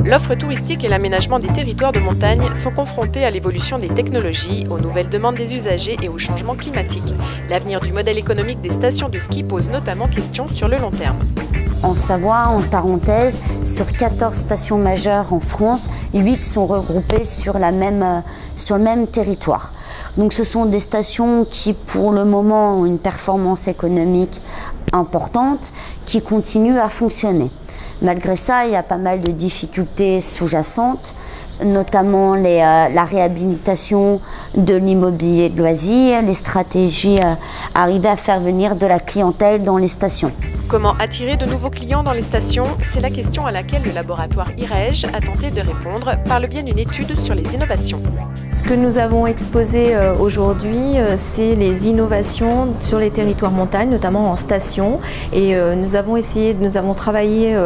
L'offre touristique et l'aménagement des territoires de montagne sont confrontés à l'évolution des technologies, aux nouvelles demandes des usagers et au changement climatique. L'avenir du modèle économique des stations de ski pose notamment question sur le long terme. En Savoie, en Tarentaise, sur 14 stations majeures en France, 8 sont regroupées sur le même territoire. Donc ce sont des stations qui, pour le moment, ont une performance économique importante, qui continuent à fonctionner. Malgré ça, il y a pas mal de difficultés sous-jacentes, notamment la réhabilitation de l'immobilier de loisirs, les stratégies arriver à faire venir de la clientèle dans les stations. Comment attirer de nouveaux clients dans les stations? C'est la question à laquelle le laboratoire IREJ a tenté de répondre par le biais d'une étude sur les innovations. Ce que nous avons exposé aujourd'hui, c'est les innovations sur les territoires montagne, notamment en station. Et nous avons travaillé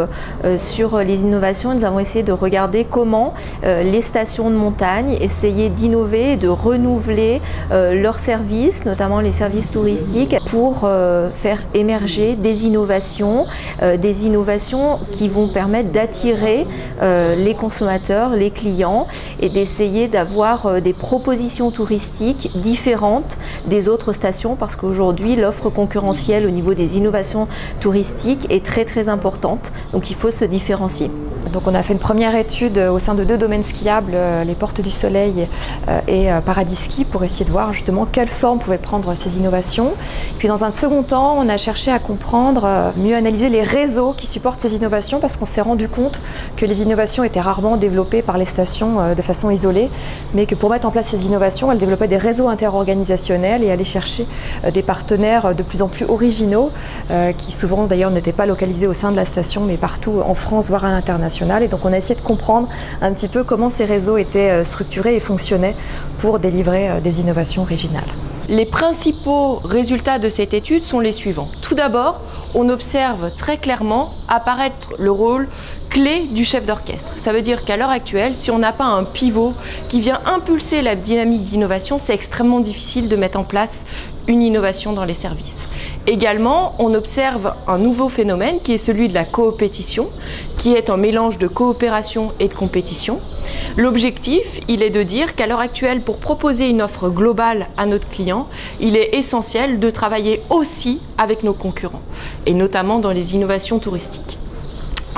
sur les innovations, nous avons essayé de regarder comment les stations de montagne essayaient d'innover et de renouveler leurs services, notamment les services touristiques, pour faire émerger des innovations qui vont permettre d'attirer les consommateurs, les clients et d'essayer d'avoir des propositions touristiques différentes des autres stations parce qu'aujourd'hui l'offre concurrentielle au niveau des innovations touristiques est très importante, donc il faut se différencier. Donc on a fait une première étude au sein de 2 domaines skiables, les Portes du Soleil et Paradis Ski, pour essayer de voir justement quelle forme pouvaient prendre ces innovations. Puis dans un second temps, on a cherché à comprendre, mieux analyser les réseaux qui supportent ces innovations parce qu'on s'est rendu compte que les innovations étaient rarement développées par les stations de façon isolée, mais que pour mettre en place ces innovations, elles développaient des réseaux interorganisationnels et allaient chercher des partenaires de plus en plus originaux qui souvent d'ailleurs n'étaient pas localisés au sein de la station mais partout en France voire à l'international. Et donc on a essayé de comprendre un petit peu comment ces réseaux étaient structurés et fonctionnaient pour délivrer des innovations originales. Les principaux résultats de cette étude sont les suivants. Tout d'abord, on observe très clairement apparaître le rôle clé du chef d'orchestre. Ça veut dire qu'à l'heure actuelle, si on n'a pas un pivot qui vient impulser la dynamique d'innovation, c'est extrêmement difficile de mettre en place une innovation dans les services. Également, on observe un nouveau phénomène qui est celui de la coopétition, qui est un mélange de coopération et de compétition. L'objectif, il est de dire qu'à l'heure actuelle, pour proposer une offre globale à notre client, il est essentiel de travailler aussi avec nos concurrents, et notamment dans les innovations touristiques.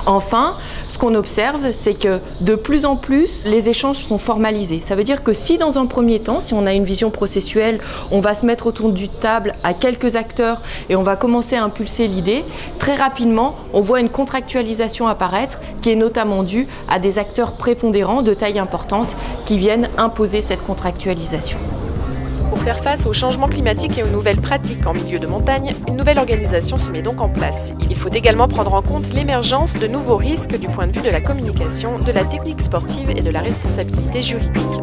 Enfin, ce qu'on observe, c'est que de plus en plus, les échanges sont formalisés. Ça veut dire que si dans un premier temps, si on a une vision processuelle, on va se mettre autour d'une table à quelques acteurs et on va commencer à impulser l'idée, très rapidement, on voit une contractualisation apparaître qui est notamment due à des acteurs prépondérants de taille importante qui viennent imposer cette contractualisation. Pour faire face au changement climatique et aux nouvelles pratiques en milieu de montagne, une nouvelle organisation se met donc en place. Il faut également prendre en compte l'émergence de nouveaux risques du point de vue de la communication, de la technique sportive et de la responsabilité juridique.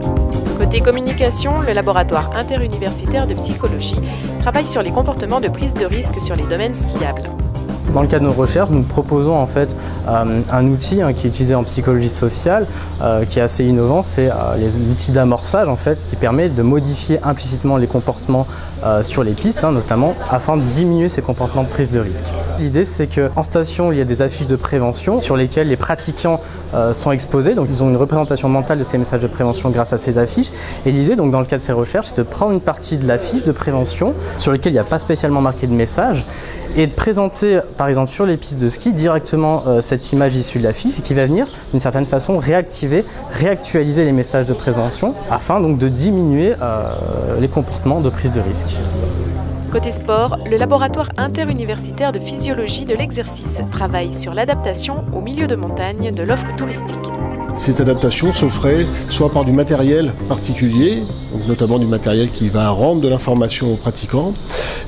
Côté communication, le laboratoire interuniversitaire de psychologie travaille sur les comportements de prise de risque sur les domaines skiables. Dans le cadre de nos recherches, nous proposons en fait un outil qui est utilisé en psychologie sociale, qui est assez innovant, c'est l'outil d'amorçage en fait, qui permet de modifier implicitement les comportements sur les pistes, notamment afin de diminuer ces comportements de prise de risque. L'idée c'est qu'en station, il y a des affiches de prévention sur lesquelles les pratiquants sont exposés, donc ils ont une représentation mentale de ces messages de prévention grâce à ces affiches. Et l'idée donc dans le cadre de ces recherches, c'est de prendre une partie de l'affiche de prévention sur laquelle il n'y a pas spécialement marqué de message et de présenter par exemple sur les pistes de ski directement cette image issue de l'affiche qui va venir d'une certaine façon réactualiser les messages de prévention afin donc de diminuer les comportements de prise de risque. Côté sport, le laboratoire interuniversitaire de physiologie de l'exercice travaille sur l'adaptation au milieu de montagne de l'offre touristique. Cette adaptation se ferait soit par du matériel particulier, donc notamment du matériel qui va rendre de l'information aux pratiquants,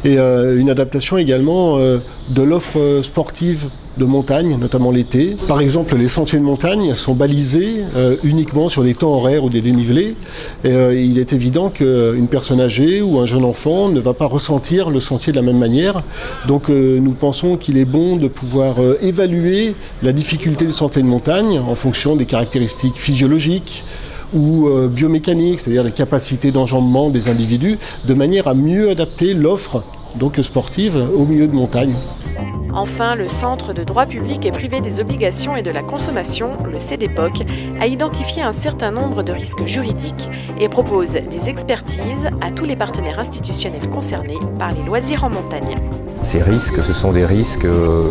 et une adaptation également de l'offre sportive de montagne, notamment l'été. Par exemple, les sentiers de montagne sont balisés uniquement sur les temps horaires ou des dénivelés. Et, il est évident qu'une personne âgée ou un jeune enfant ne va pas ressentir le sentier de la même manière. Donc nous pensons qu'il est bon de pouvoir évaluer la difficulté du sentier de montagne en fonction des caractéristiques physiologiques ou biomécaniques, c'est-à-dire les capacités d'enjambement des individus, de manière à mieux adapter l'offre donc sportive au milieu de montagne. Enfin, le Centre de droit public et privé des obligations et de la consommation, le CDPOC, a identifié un certain nombre de risques juridiques et propose des expertises à tous les partenaires institutionnels concernés par les loisirs en montagne. Ces risques, ce sont des risques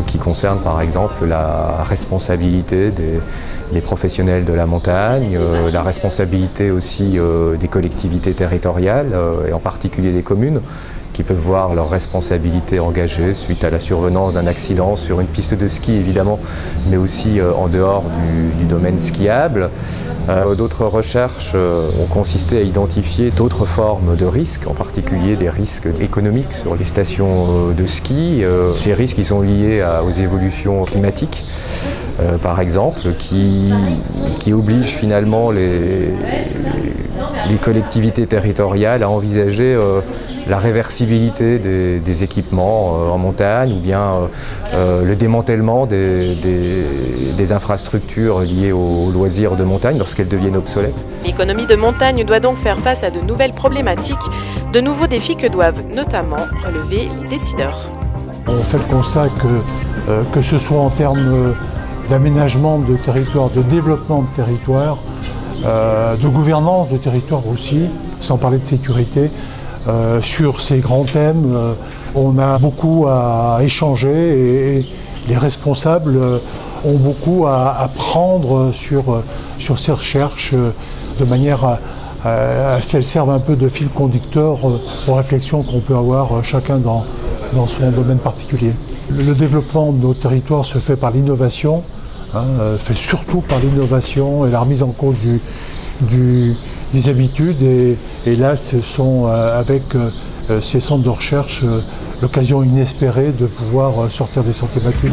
qui concernent par exemple la responsabilité des professionnels de la montagne, la responsabilité aussi des collectivités territoriales et en particulier des communes, qui peuvent voir leur responsabilité engagée suite à la survenance d'un accident sur une piste de ski évidemment, mais aussi en dehors du domaine skiable. D'autres recherches ont consisté à identifier d'autres formes de risques, en particulier des risques économiques sur les stations de ski. Ces risques ils sont liés aux évolutions climatiques, par exemple, qui obligent finalement les collectivités territoriales à envisager la réversibilité des équipements en montagne ou bien le démantèlement des infrastructures liées aux loisirs de montagne lorsqu'elles deviennent obsolètes. L'économie de montagne doit donc faire face à de nouvelles problématiques, de nouveaux défis que doivent notamment relever les décideurs. On fait le constat que ce soit en termes d'aménagement de territoire, de développement de territoire, de gouvernance de territoire aussi, sans parler de sécurité. Sur ces grands thèmes, on a beaucoup à échanger et les responsables ont beaucoup à prendre sur ces recherches de manière à ce qu'elles servent un peu de fil conducteur aux réflexions qu'on peut avoir chacun dans son domaine particulier. Le développement de nos territoires se fait par l'innovation, fait surtout par l'innovation et la remise en cause des habitudes et là ce sont avec ces centres de recherche l'occasion inespérée de pouvoir sortir des sentiers battus.